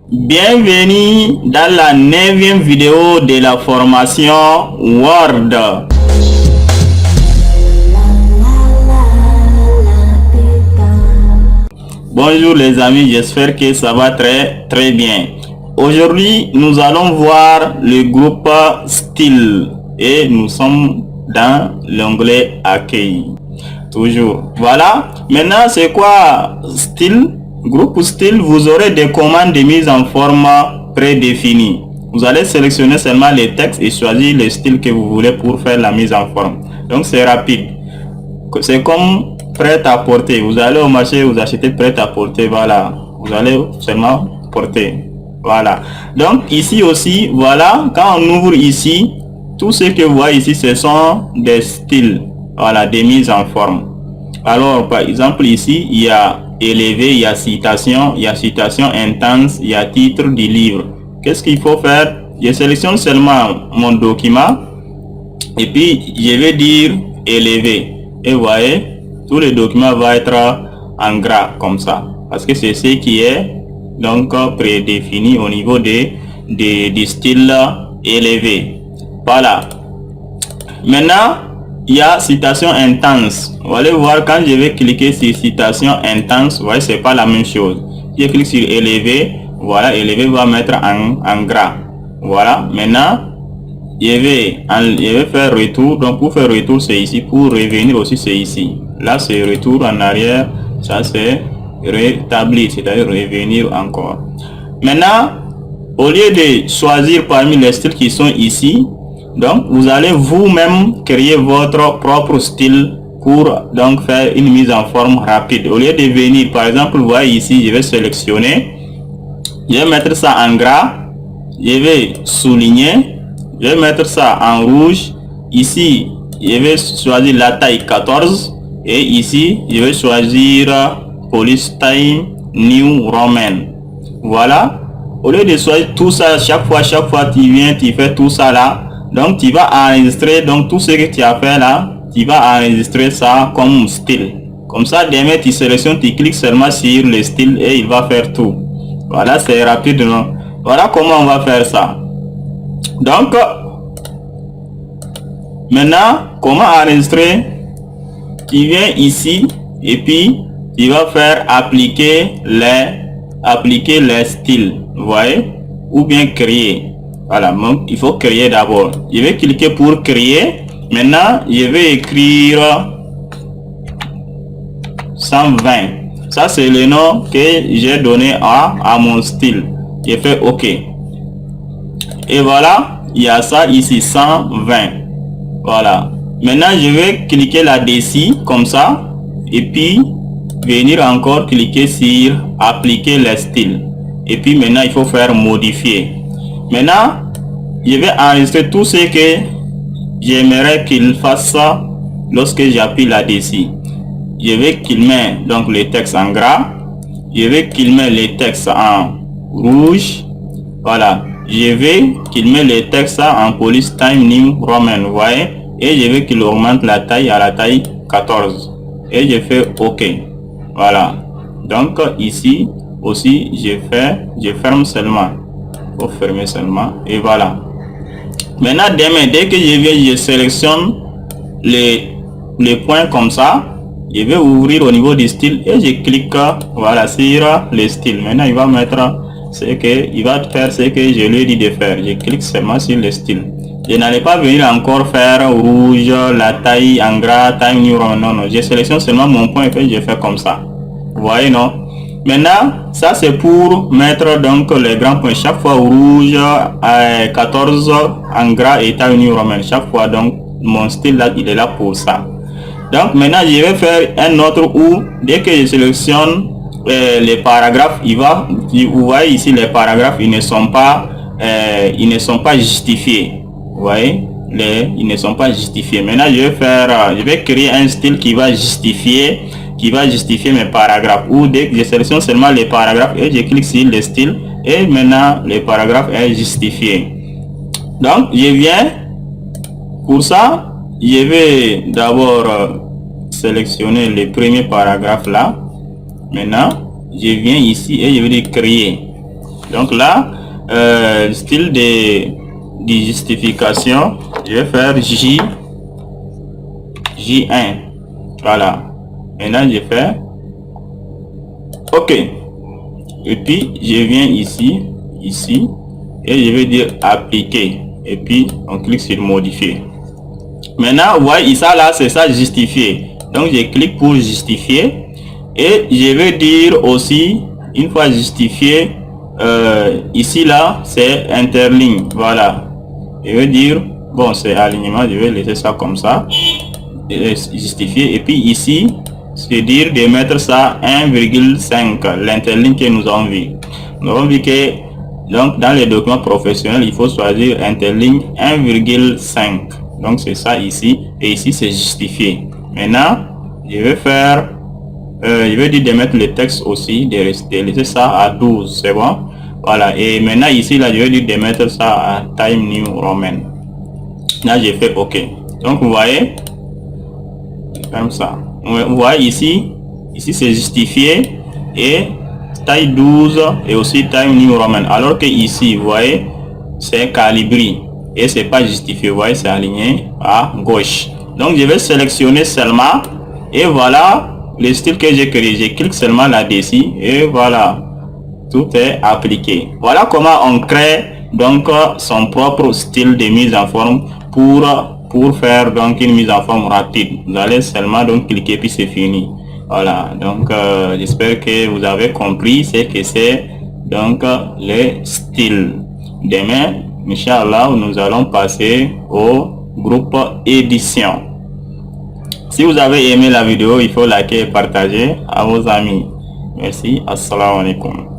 Bienvenue dans la 9e vidéo de la formation Word. Bonjour les amis, j'espère que ça va très bien. Aujourd'hui, nous allons voir le groupe style et nous sommes dans l'onglet accueil. Toujours. Voilà. Maintenant, c'est quoi style? Groupe style, vous aurez des commandes de mise en forme prédéfinies. Vous allez sélectionner seulement les textes et choisir le style que vous voulez pour faire la mise en forme. Donc c'est rapide. C'est comme prêt à porter. Vous allez au marché, vous achetez prêt à porter. Voilà. Vous allez seulement porter. Voilà. Donc ici aussi, voilà. Quand on ouvre ici, tout ce que vous voyez ici, ce sont des styles. Voilà, des mises en forme. Alors par exemple ici, il y a élevé, il y a citation intense, il y a titre du livre. Qu'est-ce qu'il faut faire? Je sélectionne seulement mon document et puis je vais dire élevé. Et vous voyez, tout le document va être en gras comme ça. Parce que c'est ce qui est donc prédéfini au niveau du style élevé. Voilà. Maintenant, il y a citation intense. Vous allez voir quand je vais cliquer sur citation intense, vous voyez, c'est pas la même chose. Si je clique sur élevé, voilà, élevé va mettre en gras. Voilà, maintenant, je vais faire retour. Donc pour faire retour, c'est ici. Pour revenir aussi, c'est ici. Là, c'est retour en arrière. Ça, c'est rétablir, c'est-à-dire revenir encore. Maintenant, au lieu de choisir parmi les styles qui sont ici, donc vous allez vous-même créer votre propre style pour donc faire une mise en forme rapide. Au lieu de venir, par exemple, vous voyez ici, je vais sélectionner, je vais mettre ça en gras, je vais souligner, je vais mettre ça en rouge. Ici, je vais choisir la taille 14 et ici, je vais choisir Police Time New Roman. Voilà. Au lieu de choisir tout ça, chaque fois tu viens, tu fais tout ça là. Donc tu vas enregistrer donc tout ce que tu as fait là, tu vas enregistrer ça comme style. Comme ça, demain tu sélectionnes, tu cliques seulement sur le style et il va faire tout. Voilà, c'est rapide, non? Voilà comment on va faire ça. Donc maintenant, comment enregistrer? Tu viens ici et puis tu vas faire appliquer les styles, vous voyez, ou bien créer. Voilà, donc il faut créer d'abord. Je vais cliquer pour créer. Maintenant, je vais écrire 120. Ça, c'est le nom que j'ai donné à mon style. Je fais OK. Et voilà, il y a ça ici, 120. Voilà. Maintenant, je vais cliquer là-dessus, comme ça. Et puis, venir encore cliquer sur appliquer les styles. Et puis maintenant, il faut faire modifier. Maintenant, je vais enregistrer tout ce que j'aimerais qu'il fasse lorsque j'appuie là-dessus. Je vais qu'il mette donc le texte en gras. Je vais qu'il mette le texte en rouge. Voilà. Je vais qu'il mette le texte en Police Time New Roman. Vous voyez. Et je vais qu'il augmente la taille à la taille 14. Et je fais OK. Voilà. Donc ici aussi, je ferme seulement. Pour fermer seulement et voilà. Maintenant dès que je viens, je sélectionne les points comme ça, je vais ouvrir au niveau du style et je clique voilà sur le style. Maintenant il va mettre il va faire ce que je lui ai dit de faire. Je clique seulement sur le style. Je n'allais pas venir encore faire rouge, la taille en gras, taille new roman. Non, je sélectionne seulement mon point et puis je fais comme ça. Vous voyez, non? Maintenant, ça c'est pour mettre donc les grands points. Chaque fois rouge, 14 en gras et taille new roman. Chaque fois, donc mon style là, il est là pour ça. Donc maintenant, je vais faire un autre où dès que je sélectionne les paragraphes, vous voyez ici les paragraphes, ils ne sont pas justifiés. Vous voyez, ils ne sont pas justifiés. Maintenant, je vais créer un style qui va justifier mes paragraphes. Ou dès que je sélectionne seulement les paragraphes et je clique sur le style et maintenant le paragraphe est justifié. Donc je viens pour ça, je vais d'abord sélectionner le premier paragraphe là. Maintenant je viens ici et je vais dire créer. Donc là, style de justification, je vais faire J1. Voilà. Maintenant, je fais OK. Et puis, je viens ici, et je vais dire appliquer. Et puis, on clique sur modifier. Maintenant, vous voyez, ça là, c'est ça justifier. Donc, je clique pour justifier. Et je vais dire aussi, une fois justifié, ici là, c'est interligne. Voilà. Je vais dire, bon, c'est alignement, je vais laisser ça comme ça. Justifier. Et puis ici, c'est dire de mettre ça 1,5, l'interligne que nous avons vu. Nous avons vu que donc dans les documents professionnels, il faut choisir interligne 1,5. Donc c'est ça ici, et ici c'est justifié. Maintenant, je vais faire, je vais dire de mettre le texte aussi, de laisser ça à 12, c'est bon. Voilà, et maintenant ici là, je vais dire de mettre ça à Times New Roman. Là, j'ai fait OK. Donc vous voyez, comme ça. Vous voyez ici c'est justifié et taille 12 et aussi Times New Roman. Alors que ici, vous voyez, c'est Calibri et c'est pas justifié. Vous voyez, c'est aligné à gauche. Donc je vais sélectionner seulement et voilà le style que j'ai créé. Je clique seulement là-dessus et voilà, tout est appliqué. Voilà comment on crée donc son propre style de mise en forme pour faire donc une mise en forme rapide. Vous allez seulement donc cliquer puis c'est fini. Voilà, donc j'espère que vous avez compris ce que c'est donc les styles. Demain, Inch'Allah, nous allons passer au groupe édition. Si vous avez aimé la vidéo, il faut liker et partager à vos amis. Merci, assalamu alaikum.